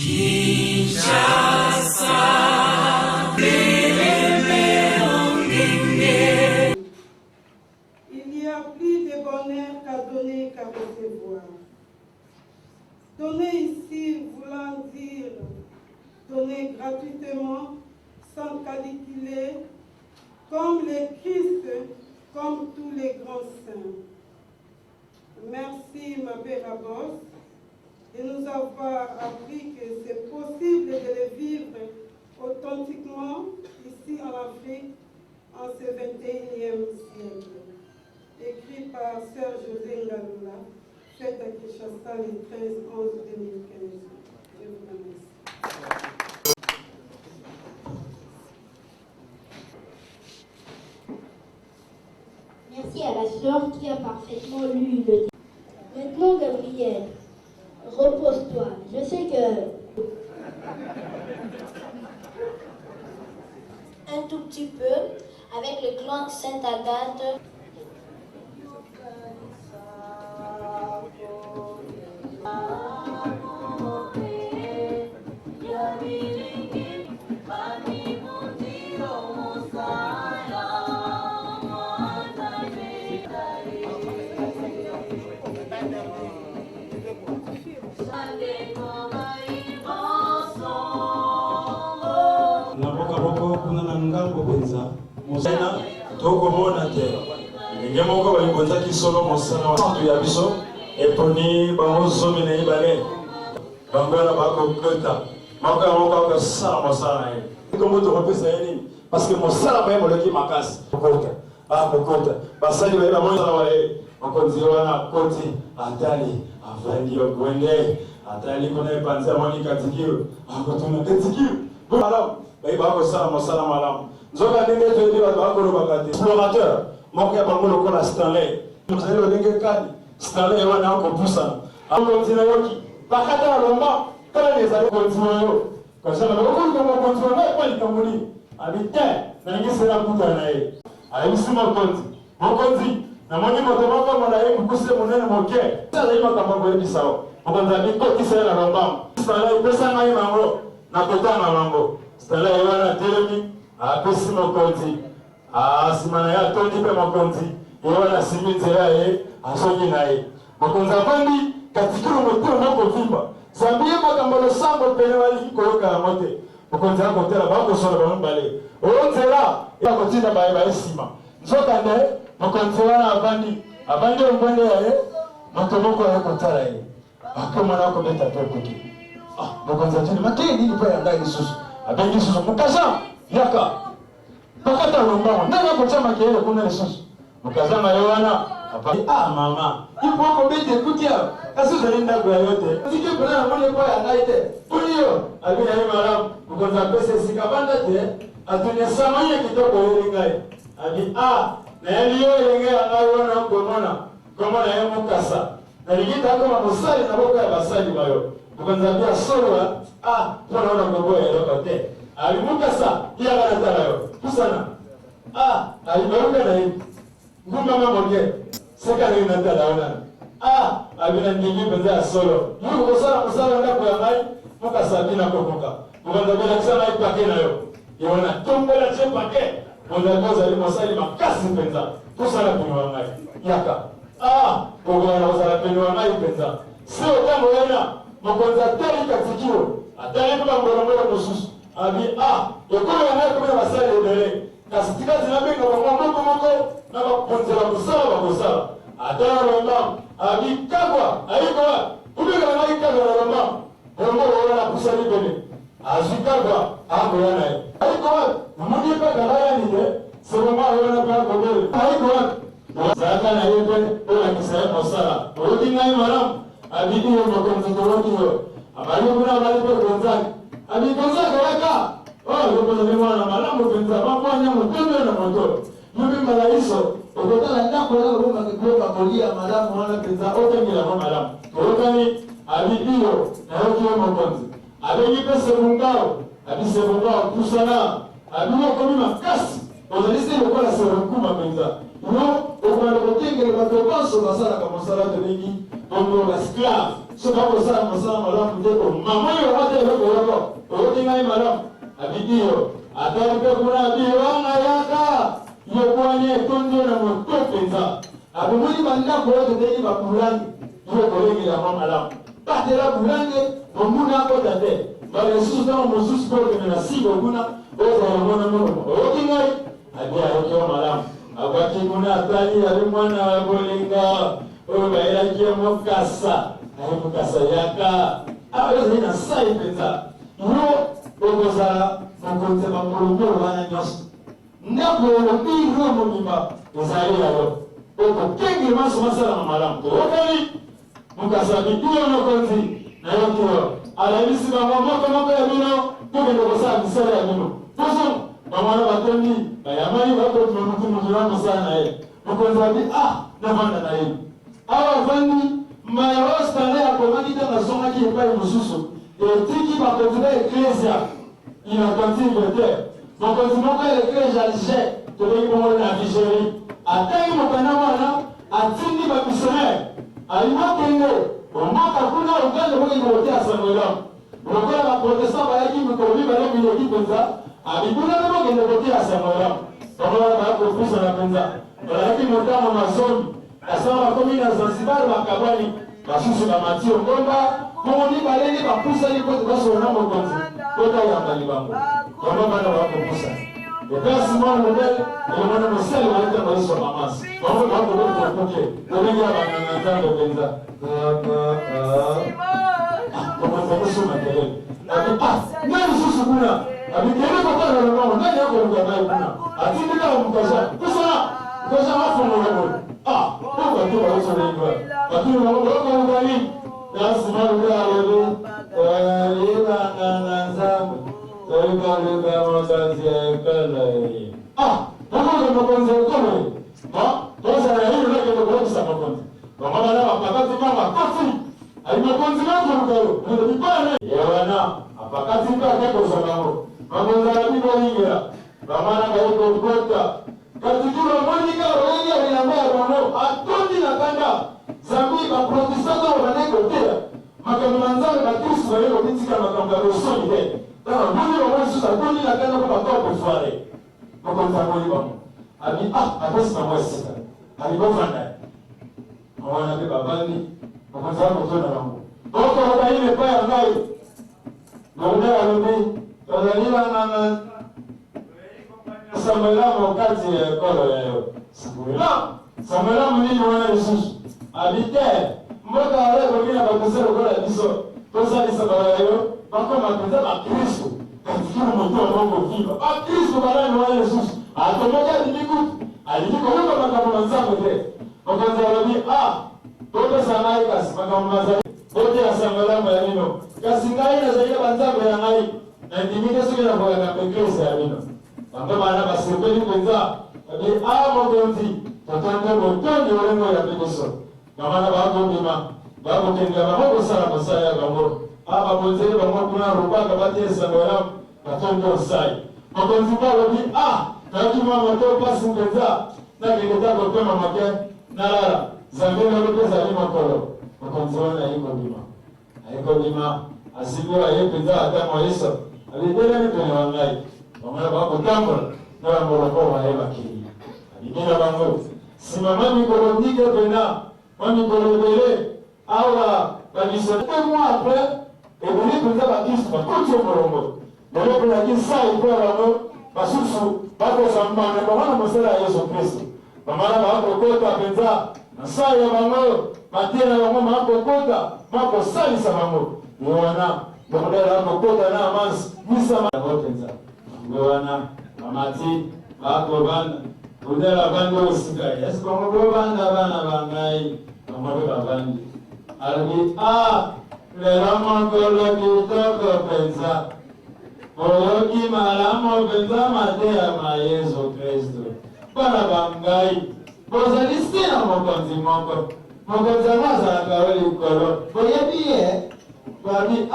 Il y a plus de bonheur qu'à donner qu'à recevoir. Donner ici voulant dire donner gratuitement, sans calculer, comme le Christ, comme tous les grands saints. Merci, ma Père Abbas, de nous avoir appris que c'est possible de le vivre authentiquement ici en Afrique en ce 21e siècle. Écrit par Sœur José Ngaloula, fait à Kinshasa le 13-11-2015. Je vous remercie. Merci à la sœur qui a parfaitement lu le texte. Maintenant, Gabriel, repose-toi. Je sais que... Un tout petit peu, avec le clan Sainte-Agathe. Mosena tokomona te ndenge moko balikonzaki solo mosala wa ya biso eponi bango zomi na ibale bangala bakokota moko ya moko akosala mosala na ye kombo tokopesa ye nini parce que mosala baye moleki makasi kokota basali baye bamosala wa ye mokonzi wana koti atali avandi ogwende atali kuna epanzi amoni katikiro akotuna katikiro malamu baye bakosala mosala malamu nzoka ndenge toyebi bato bakolobaka te explorateur moko ya bango lokola Stanley mozali lolenge kani Stanley wana akopusana akonzi na yoki bakata alomba kala nezali konzi na yo kasala bakokolika mokonzi wana epa likambo nini abi te nangisela kuta na ye ayebisi mokonzi namoni moto moko mona ye mokuse monene moke azali makambo koyebisa o mokonzi abikotisa ye na lombango Stanley epesa ngai nango na kotanga nango Stanley wana telemi apesi mokonzi nsima na ye atondi mpe mokonzi ye wana asimi nzela ye asoki na ye mokonzi avandi katikilo motema mokovimba zambi ye makambo losambo pene balingi koyoka yango te mokonzi akotela bakosola bango mibale oyo nzela akotinda baye baye nsima nzokande mokonzi wana avandi ongwende ya ye moto moko aye kotala ye akomana akobeta mpe koki mokonzi atuni makei nini mpo ya ngai lisusu abengi lisusu mokasa yaka bakata lombango nani akotia makeyele kuna lisusu mokazanga ye wana mama ipo akobete ekutia kasi ozali ndako ya yo te ziki mpona namoni epo ya ngai te poni yo abina ye malamu mokonzi apesa esika banda te atuni esamani ya kitoko oyeli ngai abi nayebi yo elenge ya ngai wana komona komona ye mokasa nalingi takoma mosali na boko ya basali bayo mokonzi abi asolola mpona ona koboya eloko te alimukasa iyaka na tala yo pusana alibaruka na ye ngumama moke seka na tala wana abina ndingi mpenza ya solo yuko kosala mosala ndako ya ngai mukasa bina kokoka mokonzi abelakisa ngai pake na yo yona tombola tie pake mokonzi kozali mosali makasi mpenza tosala pene wa ngai yaka kokona kozala pene wa ngai mpenza si otango wana mokonzi atali katikio atali mpe bangolongolo mosusu abi ekolo ya ngai komena basali ebele kasi tika zinabenga bango moko na bakonzela kosala bakosala atala lombango abi kagwa ayikowa kubekala ngai kagwa na lombango bongo oyo na pusali pene azwi kagwa akoya na ye ayikowa namoni epaka layani te sebongo ayona mpe akobele ayikowa ozalaka na ye mpe olakisa ye mosala oyoki ngai malamu abi iyo mokonzi toloki yo abali kuna abali mpe konzaki abikonzaka waka lokozali mwana malamu mpenza bamwanya motondo na moto yobi malaiso okotala ndako wana lobomaka koyoka kolia malamu wana mpenza otengelamo malamu toyokani abi iyo nayoki yo mokonzi abengi mpe sebungao abi sebungao pusana abi okomi makasi ozali se lokola sebunkuma mpenza yo okobanda kotengela bato banso basalaka mosala tobengi bongo esclave so ka ko sa mosala malamu te ko mama yo wate ko o tinga malamu abidio ataripe kuna biwanga yaka yo kwanye tondo na motopenza abumuni banda ko te ba bulani yo ko legi la mama malamu patela bulani bomuna ko tate ba yesu ta mo susu ko na sigo kuna o za mona mo o tinga abia yo malamu abaki kuna atali ali mwana wa bolinga o baira kia mokasa ayi mokasa yaka ayo zina sai penza yo okozala mokonzi bakolongolo wana nyonso ndako olobi ro mobimba ezali yayo okokengeli maso masalama malamu toyokani mokasa bidiyo mokonzi nayoki yo alabisi bango moko ya bino tokende kosala misala ya bino poso bamwana batondi bayamani bakotuma mutu na mosala na ye mokonzi abi navanda na ye awa vandi maya ostale akomaki te nazongaki epai mosusu etiki bakonzi ba eklesia inattentive te mokonzi moko ya eklesia alger tobengi bongo na vigérie atangi mokanda wana atindi bamissionnaire alimokende omaka kuna uganda mokengi kotia sangoelamu lokola baprotestant bayaki mikolo mibale mileki mpenza abibunana mokende kotia sangoelamu bango bakopusana mpenza balaki motamo mazombi asala bakomi na zanzibar bakabwani basusu bamatio ngomba bongo mibaleni bapusani kote basona mokonzi kota yambali bango bango bana bakopusa ekasi mwana modele elemwana mosali waleta maiso mamasi bango bakokokoke tobengi ya banganga nzambe mpenza kokokokoso makelele nani susu kuna abikele kotana na bango nani yakoluka naye kuna atindika bamukaja kusana kaja mafongolakolo pourquoi tu vas sur les doigts? Parce que nous avons dit, dans ce monde de katikiro monika wengi waliambia wano atondi na kanda zambi ba protestants wanakotea makamanzalo ba Kristo wao bitika makangalo soni de tana mbona wao sasa atondi na kanda kwa kwa kufare kwa mtamoni wao abi apesi na mwesi alibofanda mwana be babani kwa sababu tuna mambo boko baba ile paya ngai ndio alobi tazaliwa na Samuelamu wakati kolo leo. Samuelamu nini wana Yesu? Abite mboga wale wengine bakosera kola biso. Tosa ni sabayo bako mapenza ba Kristo. Katika moto wa Mungu viva. Ba Kristo barani wa Yesu. Atomoja dibiku. Alijiko huko makambo manzako ile. Wakaanza walabi toka sanai kasi makambo manzako. Bote ya Samuelamu ya nino. Kasi ngai na zaidi banzako ya ngai. Na ndimike sike na kwa Kristo ya nino. Bamba bana basirikali kwenza abi mogonzi tatanga motondi olengo ya biso bana bako ndima bako kenga bako sala masaya bango bonzere bango kuna rubaka batesa ngoram batondo sai mogonzi balo bi nakima moto pasi kwenza na kileta ko kama make nalala zambena lopeza ni makolo mogonzi wana ayiko ndima asibiwa yepeza hata moiso alidele ni kwenye wangai Bamana bako tambula na bamoloko wa heba kiri. Abikina bango. Simama mikolo dike pena. Mami mikolo bele. Awa balisone. 2 mois après. Ebuli kunza bakisu bakuti omolongo. Bele kuna kisa ikuwa bango. Basusu. Bako sambana. Bamana mosela Yesu Kristo. Bamana bako kota penza. Nasaya bango. Matena bango mako kota. Mako salisa bango. Yowana. Bamodela bako kota na amansi. Misa bango penza. Gwana amati bako bana udela bando sikai yes bongo bana bangai bongo babandi albi le rama golo kitoko penza oyoki malamo penza matea ma Yesu Kristo bana bangai bozalisi na mokonzi mokonzi maza kaweli kolo boyebiye babi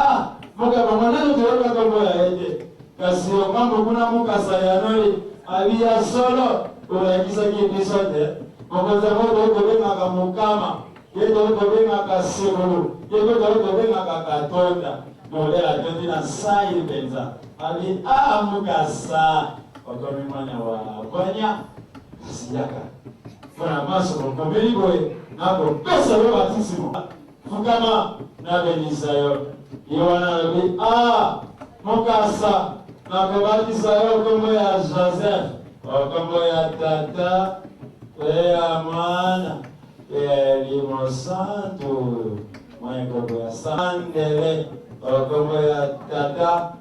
moka bamana ndio kama yaje kasi mambo kuna mukasa yanoi abia solo ulaikisa kipisote mokonza moto kubema kamukama yeto tobenga kasiro yeto tobenga katonda nolera tondi na sai benza ali amukasa okomi mwana wa banya siyaka funa maso komeli boy nako pesa yo batisimo fukama na benisayo Yohana nabi mukasa nako batisayo komo ya Joseph komo ya tata ya mwana Elimo Santo Mwenye ya Sandele Okomo ya tata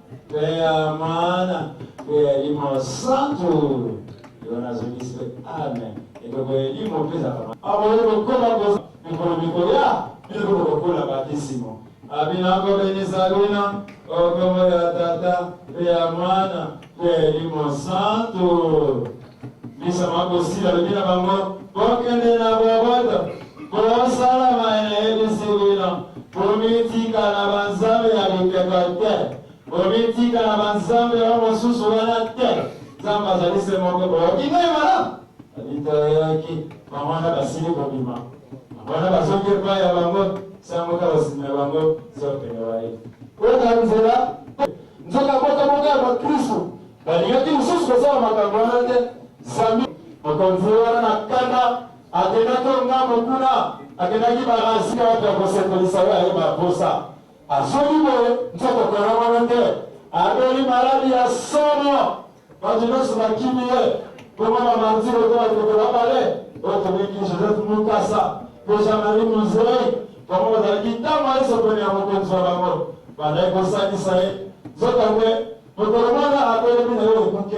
ya mwana Elimo Santo Yona zoniswe amen Eko elimo pesa kama Abo kola koza Mikolo ya Mikolo kola batisimo Abinako benisagina Okomo ya tata ya mwana Elimo Santo Misa makosila lubina bango Bokende na bwabata Bosala maene edisiwina Bomitika na banzame ya likekate Bomitika na banzame ya mosusu wana te Zamba zalise moko Bokinga imana Adita yaki Mamana basili kubima Mamana basokirpa ya bango Samuka basime bango Sope ya wai Weka mzela Nzoka boka ya makristu Baligati ususu kwa sawa makangwana te Zami Mkonziwana na kanda Akena tonga mkuna Akena kiba rasika watu ya kosepolisa ya iba posa Asoni boe Ntoko kwa ramanante Adoli maradi ya sono Wajinosu na kimie Kumama manziro kwa tukula pale Oto wiki Joseph Mukasa Pesha mali muzei Kwa mwa gitama iso kwenye ya mkonzi wa bango Badae kosani sae Zoka mwe Mkolomana adoli mine yoye kuke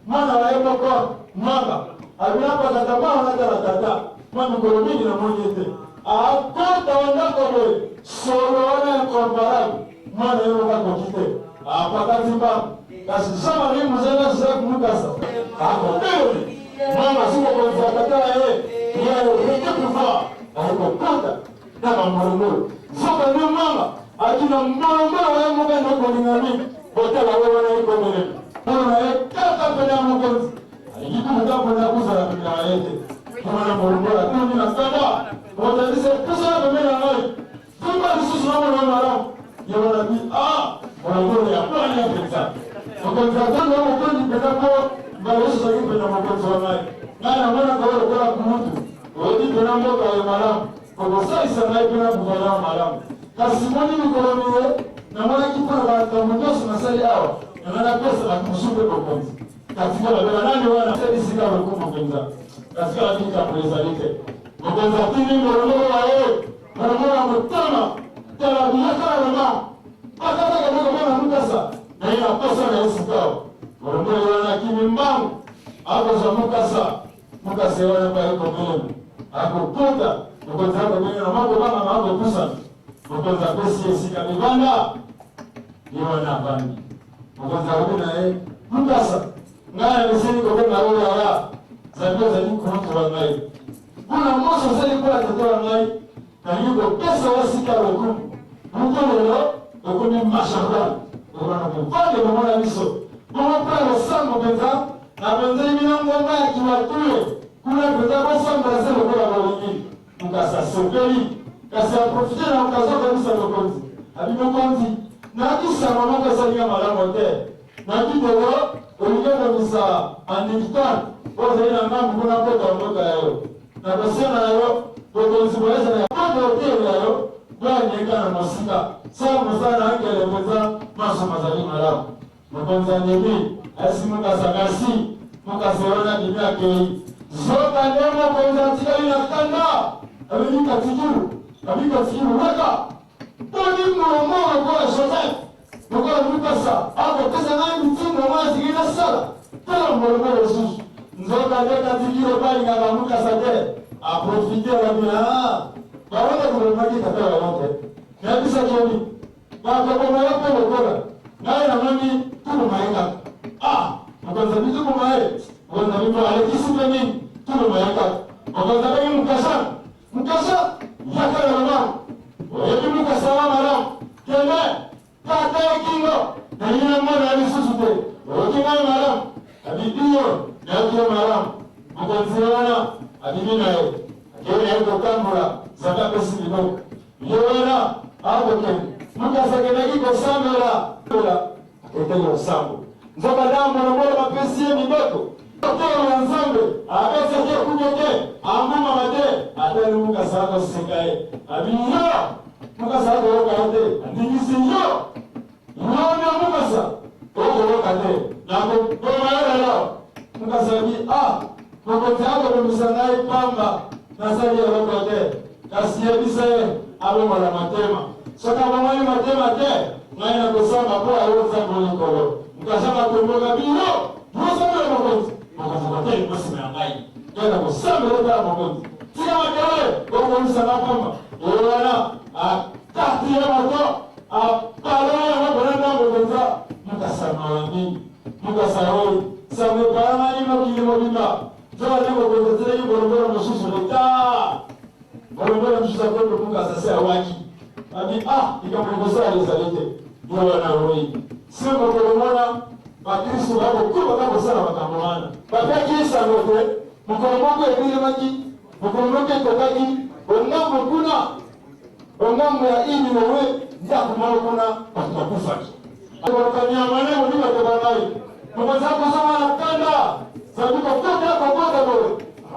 Mwana wa emoko Mwanga Abinapa tatama wanatala tata Mwami kolomini na monyete Akota wandako boy Solo wana enkomparabu Mwana yoka kokite Apakati mba Kasi sama ni mzena Joseph Mukasa Ako pewe Mwana suko kwa tata Yeye rete kufa Ako kota Nama mwarumuru Zoka ni mama Akina mwarumuru wa emoka Ndoko lingami Hotela wana iko mwere Mwana kaka pena mkonzi Ikiku mtambo na kuza na pina waete Kumana mwarumuru Kuni na standa Mwatalise kusa na pemena ngai Kumba nisusu na mwana maramu Yona bi mwarumuru ya plani ya peksa Mkonzi atanda mkonzi penako Mbaresu sa kipe na mkonzi wa ngai Ngai na mwana kawara kwa kumutu Odi pena mboka ya maramu Kokosa isa ngai pena kufanya wa maramu Kasi mwani mkolomiwe Na mwana kipana kwa mwenyosu na sali awa Na mwana pesa na kumushupe mkonzi Katika labela nani wana Sedi sika wakumu mpenza Katika lakika prezalite Mpenza tini mwarumuru wa ye Mwarumuru wa mutama Tala biyaka na rama Akata kaboko mwana mukasa Na ina posa na yesu kao Mwarumuru wana kimi mbangu Ako za mukasa Mukasa wana pa yuko mwemu Ako kuta Mpenza hako mwenye na mambo mama na mambo kusa Mpenza pesi yesika mibanda Iwana bangi Mpenza hukuna Mukasa Ngaya misini kobe marole ya Zabio za niku mtu wa ngai Kuna moso zeli kwa tatoa ngai Na yuko pesa wasika wakumu Mkone lo Wakumi mashahuran Wakuna kumfade mwana miso Mwana pralo sango benza Na benzei minangu wa maya kiwatuye Kuna benza kwa samba zelo kwa wawini Mkasa sopeli Kasi aprofite na mkazoka misa lokonzi Habibo konzi Na kisa mamaka salia malamo te Na kidogo Uligenda misa andikitani Oza ina ngambu kuna kota mboka yayo Na kusema yayo Koko nsiboleza ya Kota hoteli yayo Kwa nyeka na masika Sawa msana angele mweza Maso mazali malamu Mkonza nyebi Asi mkasa kasi Mkasa wana bimia kei Zoka nemo konza tika ina kanda Abini katijuru Abini katijuru waka Toni mromo kwa Joseph Mkola mkasa Ako pesa nani mtingo mwazi gina sala Tala mromo Yesus Nzoka ndeka tikiro pali nga mkasa te Aprofite la bila Bawana kumemaki tatawa yote Nyabisa kioni Bako koma yote mkola Naya na mami Tulo maeka Mkonza bitu kumae Mkonza bitu alekisi peni Tulo maeka Mkonza bagi mkasa Mkasa Yaka ya mama Webi mkasa wa maram Keme Kata ya kingo Na yina mwana alisusu te Wakina ya maram Abibiyo Na yaki ya maram Mkonzi wana Abibina ye yeye yuko kambula zaka pesi kidogo yona hapo kene mukasakena kiko samela kula ekelo sambo nzoka damu na mola mapesi midogo kwa nzambe abese je kunyoke amuma mate atani mukasaka sikae abiyo mukasaka okate ndingisi yo yona mukasa okate nako tomaela mukasabi mukotako kumisanai pamba nasali okate kasiyebise abo mala matema soka mwana matema te ngaina kusanga kwa ayoza mulikolo mukasaka kumboga biyo mukasaka makonzi mukasaka te kusime angai ngaina kusanga leta makonzi tia makale kwa kumsana pamba yona tati ya moto paloya mabonanda mukonza mukasama wangi mukasaroi sabe parama ni makilimo bimba zoa leko kwa tere yuko mususu leta Bora mshisa kwa Mungu sasa waki. Abi ikamwongoza alizalete. Ndio na roho. Sio kwa kuona Wakristo wako kwa kama sana wakamwana. Baba kisa ngote, mkomoko ebile maji, mkomoko tokaji, ongambo kuna ya ini wewe ndio kumalo kuna watakufa. Kwa nyama leo ndio tabanaye. Mama zako soma na kanda. Sababu kwa bora.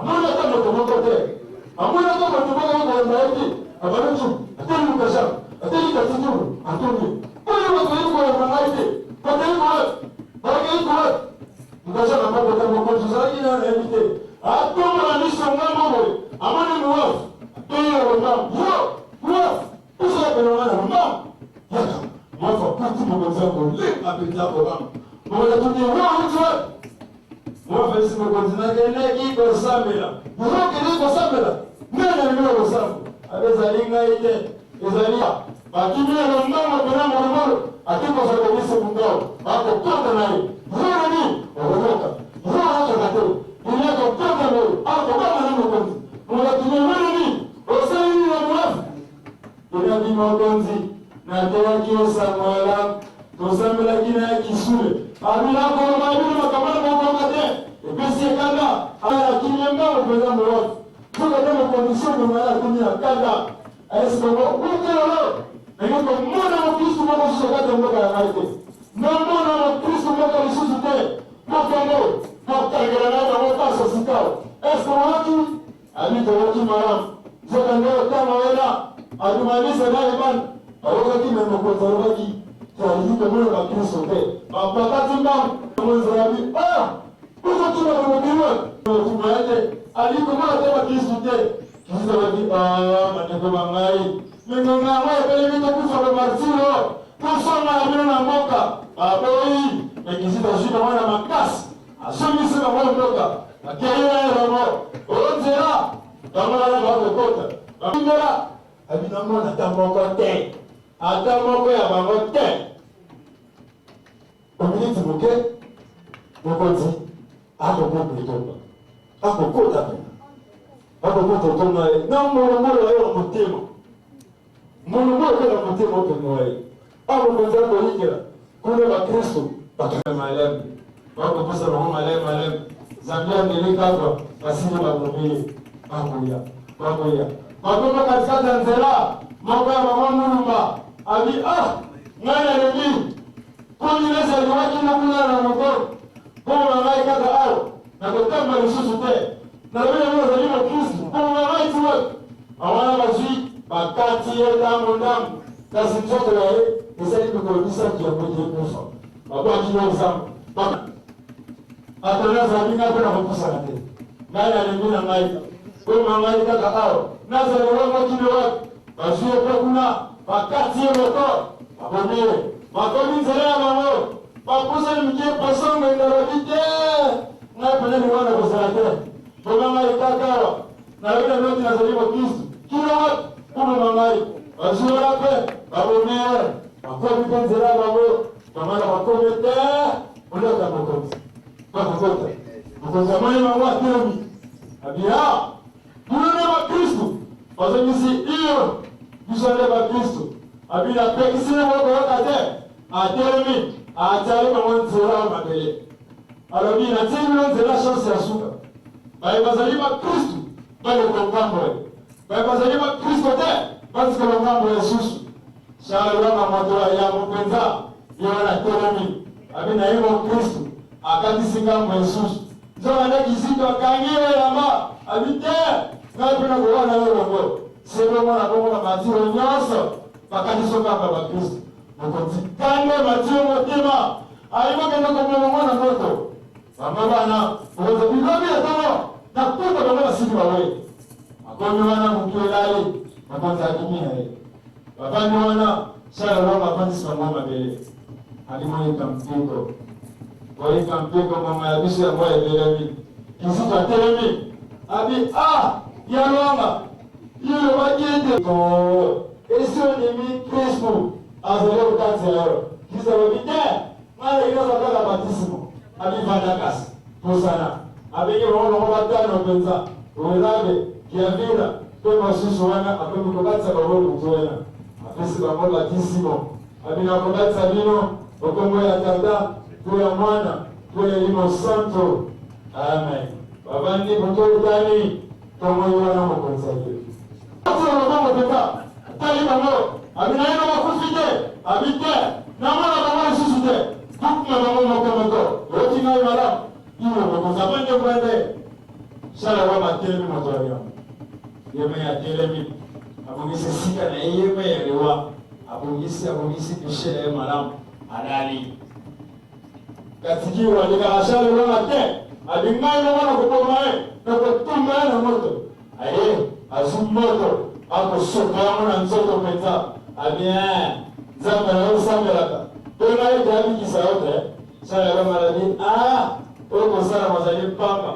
Mbona kama tumokote? Amuna kama tumoka kwa mbaiki, abanachu, atani mkasha, atani katujuru, atoni. Kwa watu kwa mbaiki, kwa kwa mkasha na mambo kama kwa zaidi na elite. Atomo na nisho ngambo, amani muwafu. Atomo na muwafu. Usa kwa mwana mama. Yaka, muwafu kati mwanzo le apita kwa mama. Mwana tunie wao Mwa fesi mkonzina kene kiko samela. Mwa kene kiko samela. Nena nime ko samu. Abeza linga ite. Ezalia. Bakimia na mama kuna moro. Atiko sa komisi mungao. Bako kota naye. Mwa ni. Ogoka. Mwa hata kato. Dunia ko kota naye. Ako kama na mkonzi. Mwa tumia ni. Osai ni mwafu. Ina di mkonzi. Na tewa kio samala. Tosamela kina ya kisule. Abila kwa mabili makamana mwakamate. Epesi kanda. Ala kinyamba upeza mwafu. Tuka kama kondisyon kwa mwana kumia kanda. Aesi kwa ukelo. Na yuko mwana wa Kristo mwaka susakata mwaka ya maite. Na mwana wa Kristo mwaka lisusu te. Mwaka mwo. Mwaka granada mwaka sasikao. Esi kwa waki. Alito waki maramu. Zoka ndeo kama wena. Adumalisa na iman. Awoka kime mwakoza waki. Kwa mwana wa Kristo te. Mapakati mbamu. Mwanzo rabi. Kuzo tuna kumbiwa. Tumaje. Aliko mwana tema Kristo te. Kristo rabi. Mateko mangai. Mengonga wewe pele mito kufa kwa Martino. Kusoma ya mwana na mboka. Aboi. Mekizita shida mwana makasi. Asumi sima mwana mboka. Akiyaya ya romo. Onzera. Kamala na wako kota. Kamala. Abina mwana tamoko te. Atamoko ya bango te. Ominiti muke. Mokonzi. Ako kuku itoka. Ako kota pena. Ako kota itoka. Na mwolo wa yo mutimo. Mwolo kwa mutimo open way. Ako kwanza kwa hikira. Kune wa Kristo. Bakana malemu. Wako posa roho malemu. Zambia nilika hapa. Basini mabumbili. Mabuya. Mabuya katika Tanzania. Mambo ya mama Mulumba. Abi ngana nini? Kuni nesa liwaki na kuna na mkono. Kwa ngai kaka ao. Na kutamba lisusu te. Na vile mwa zalima Kristo. Kwa ngai tuwe. Awana bazi bakati ya damu. Kasi mtoto ya ye. Nisali kukolisa kia mwenye kufa. Baba kilo zangu. Baba. Atana zabinga kuna kukusa nate. Ngana nini na ngai. Kwa ngai kaka ao. Nasa liwaka kilo wako. Baziye kwa kuna. Bakati ya moto. Abonye. Makomi nzalea mamo. Bakusa mkie pasongo indarabite. Nga pene ni wana kusarate. Boma ngai kakawa. Na wina noti na zaliwa Kristo. Kila watu. Kuma mangai. Baziye rape. Babonye. Makomi nzalea mamo. Kamana makomi te. Uleka makomi. Bakukota. Mkonzamani mwa temi. Abia. Mwana wa Kristo. Wazamisi iyo. Bisale ba Kristo. Abina pekisine wako wakate. Atelemi. Atale mwanzela mabele. Alobina tini mwanzela chance ya suka. Bae bazalima Kristo. bale kongambo bazali bakristo te parce que longambo yesusu shalolama moto ya mopenza yona telemi abina yemo kristo akatisi ngambo yesusu nzona kizito akangiwe yamba abite ngapena kuona longo sebo mwana bongo matiro nyonso bakatiso kamba bakristo mokonzikane matiro motima ayibakenda komona mwana moto bamwe bana ukoza bilobi yatono nakuta bamwe basiki bawe akomi wana mutwelali makonza akimia babani wana shala roma bandisi bamwe mabele alimoyeka mpiko koyeka mpiko mama ya biso ya moya ebelemi kizito atelemi abi yalonga yilo bakiete ko esionyemi kristu azele utanzeyaro kisa babite mala inazakaka batisimo abivandakasi posana abenye baona batano penza uwelabe kiavira pe masusu wana apemikobatsa babolo kutoena apesi babolo batisimo abinakobatsa bino okongo ya tata to ya mwana to ya limo santo amen babandi botolutani tomoyiwana mokonzakiri atsolobango penza tali bango abinayena bakufite abite namwana bango lisusu te tukuma bango mokomoko otingai malamu iyo mokozabande kwende sala wama telemi moto ya yamu yeme ya telemi abongisi sika na yeme ya lewa abongisi bishele ya malamu alali katiki walika asale wama te abingai na wana kupomae na kutumba na moto aye azumoto ako sopa ya mwana nzoto peta abien zamba na usambelaka pema yete abikisa yote sala wama lani oko sana mazali pamba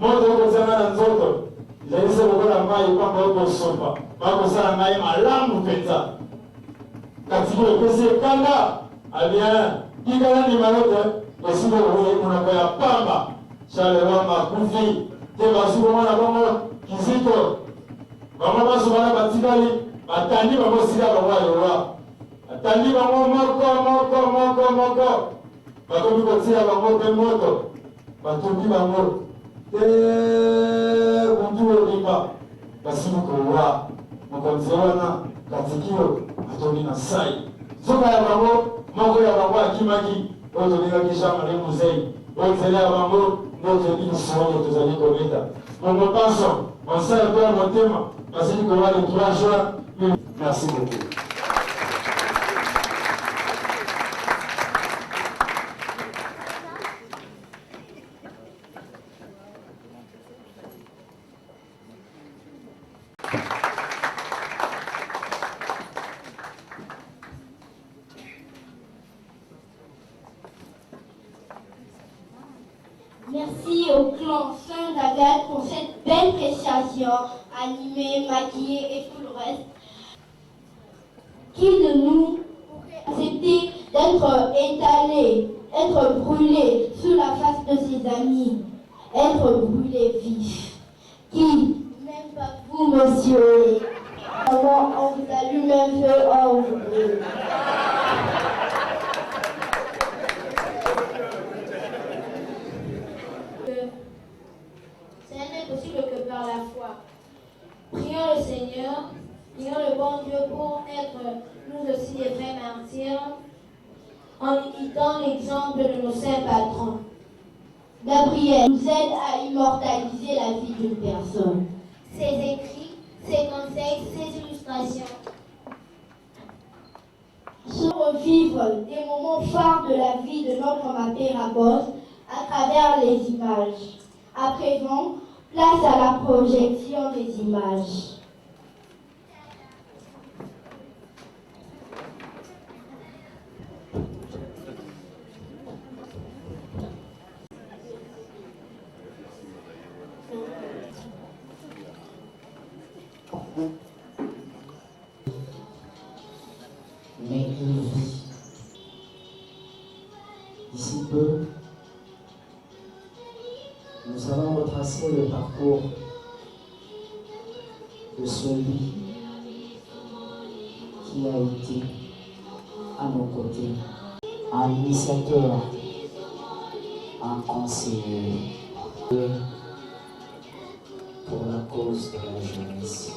moto oko sana na nzoto zaise bokola mai pamba oko sopa bako sana mai malamu penza katiko epesi ekanda abien kikala ni malote esiko oye munako ya pamba shaleva makufi te basuko mwana bongo kizito bango basubana batikali batandi bango sila bango ayowa batandi bango moko bakomi kotia bango mpe moto batumbi bango te kuntu olimba basili kowa mokonzi wana katikio atomi na sai zoka ya bango moko ya bango akimaki oyo tolingaki chambre musei oyo nzela ya bango nde toyebi lisoyo tozali kobeta bongo panso monsala mpe ya motema basili kowa le 3 juin. Merci beaucoup. Merci au clan Saint-Agathe pour cette belle prestation, animée, maquillée et tout le reste. Qui de nous pourrait accepter d'être étalé, être brûlé sous la face de ses amis, être brûlé vif? Qui? Même pas vous, monsieur. Comment on vous allume un feu, on vous brûle. C'est impossible que par la foi. Prions le Seigneur, prions le bon Dieu pour être nous aussi des vrais martyrs en imitant l'exemple de nos saints patrons. Gabriel nous aide à immortaliser la vie d'une personne. Ses écrits, ses conseils, ses illustrations Revivre des moments phares de la vie de notre Mater Apôtre à travers les images. À présent, place à la projection des images. Mais d'ici peu, nous allons retracer le parcours de celui qui a été à nos côtés, un initiateur, un conseiller. pour la cause de la jeunesse.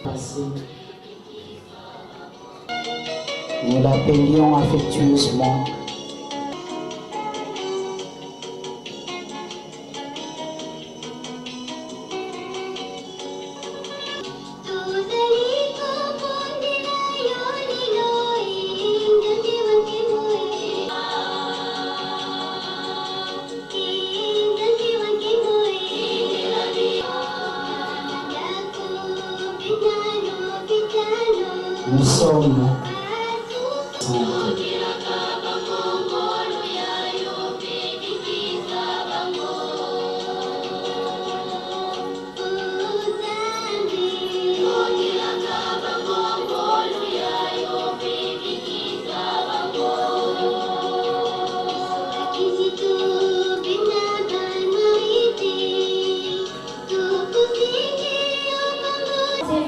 Passé, nous l'appelions affectueusement nous sommes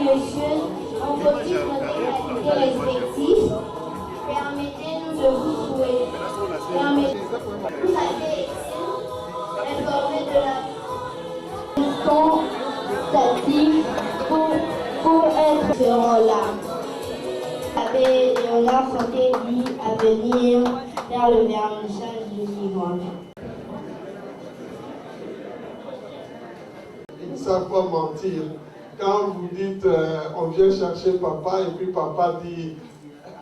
Monsieur, en petit notre respectif, permettez-nous de vous souhaiter. Vous avez informé de la tentative pour être ce rôle-là. Abbé Léonard Santé dit à venir faire le vernissage du livre. Ils ne savent pas mentir. Quand vous dites on vient chercher papa et puis papa dit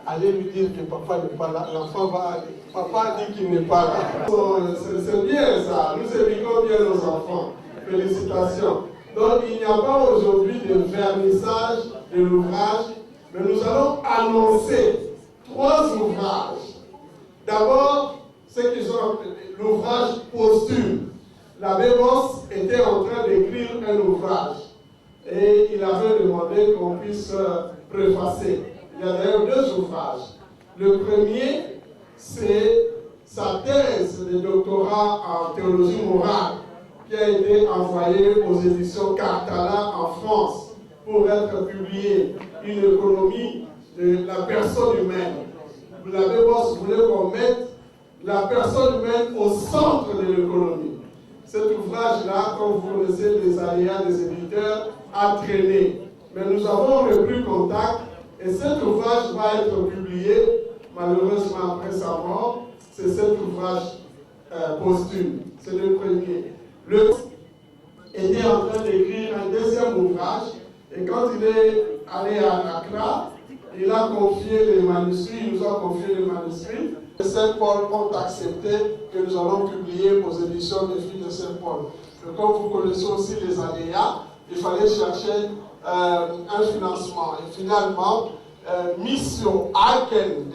allez lui dire que papa n'est pas là, l'enfant va aller. Papa dit qu'il n'est pas là. C'est bien ça, nous éduquons bien nos enfants. Félicitations. Donc il n'y a pas aujourd'hui de vernissage de l'ouvrage, mais nous allons annoncer 3 ouvrages. D'abord, ce qui sont l'ouvrage posthume. L'abbé Boss était en train d'écrire un ouvrage. Et il avait demandé qu'on puisse préfacer. Il y a d'ailleurs 2 ouvrages. Le premier, c'est sa thèse de doctorat en théologie morale qui a été envoyée aux éditions Cartala en France pour être publiée. Une économie de la personne humaine. L'abbé Boss voulait qu'on mette la personne humaine au centre de l'économie. Cet ouvrage-là, comme vous connaissez les aléas des éditeurs, a traîné. Mais nous avons repris contact et cet ouvrage va être publié, malheureusement après sa mort. C'est cet ouvrage posthume. C'est le premier. Le était en train d'écrire un 2e ouvrage et quand il est allé à Accra, il a confié les manuscrits, il nous a confié les manuscrits. Les Saint-Paul ont accepté que nous allons publier aux éditions des filles de Saint-Paul. Comme vous connaissez aussi les aléas, il fallait chercher un financement. Et finalement, Mission Aachen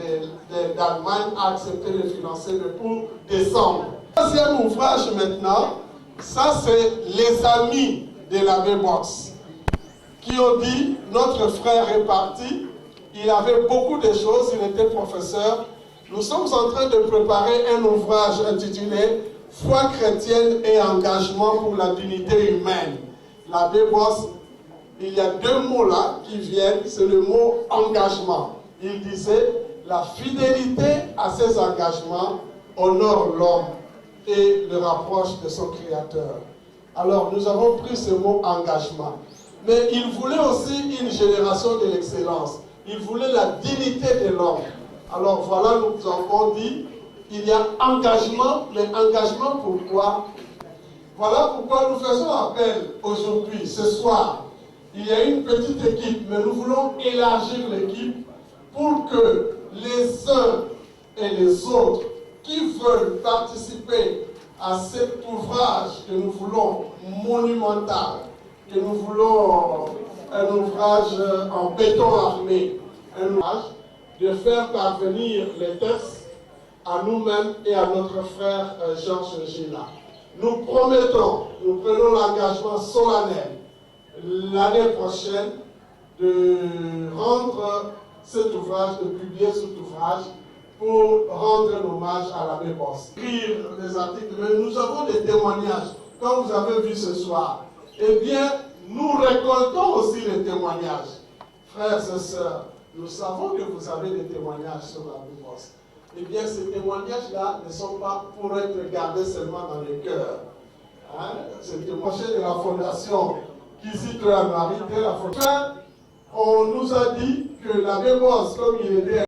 d'Allemagne a accepté de financer pour décembre. Le 2e ouvrage maintenant, ça c'est les amis de l'abbé Boss qui ont dit notre frère est parti, il avait beaucoup de choses, il était professeur. Nous sommes en train de préparer un ouvrage intitulé Foi chrétienne et engagement pour la dignité humaine. L'abbé Boss, il y a 2 mots là qui viennent, c'est le mot engagement. Il disait la fidélité à ses engagements honore l'homme et le rapproche de son Créateur. Alors nous avons pris ce mot engagement. Mais il voulait aussi une génération de l'excellence. Il voulait la dignité de l'homme. Alors voilà, nous avons dit, il y a engagement, mais engagement pourquoi? Voilà pourquoi nous faisons appel aujourd'hui, ce soir. Il y a une petite équipe, mais nous voulons élargir l'équipe pour que les uns et les autres qui veulent participer à cet ouvrage que nous voulons monumental, que nous voulons un ouvrage en béton armé, un ouvrage de faire parvenir les textes à nous-mêmes et à notre frère Georges Gila. Nous promettons, nous prenons l'engagement solennel l'année prochaine de rendre cet ouvrage, de publier cet ouvrage pour rendre un hommage à l'abbé Boss. Écrire des articles, mais nous avons des témoignages, comme vous avez vu ce soir. Eh bien, nous récoltons aussi les témoignages. Frères et sœurs, nous savons que vous avez des témoignages sur l'abbé Boss. Eh bien, ces témoignages-là ne sont pas pour être gardés seulement dans les cœurs. Hein, c'était projet de la fondation Kizito Marie de la fondation. On nous a dit que la mémoire, comme il était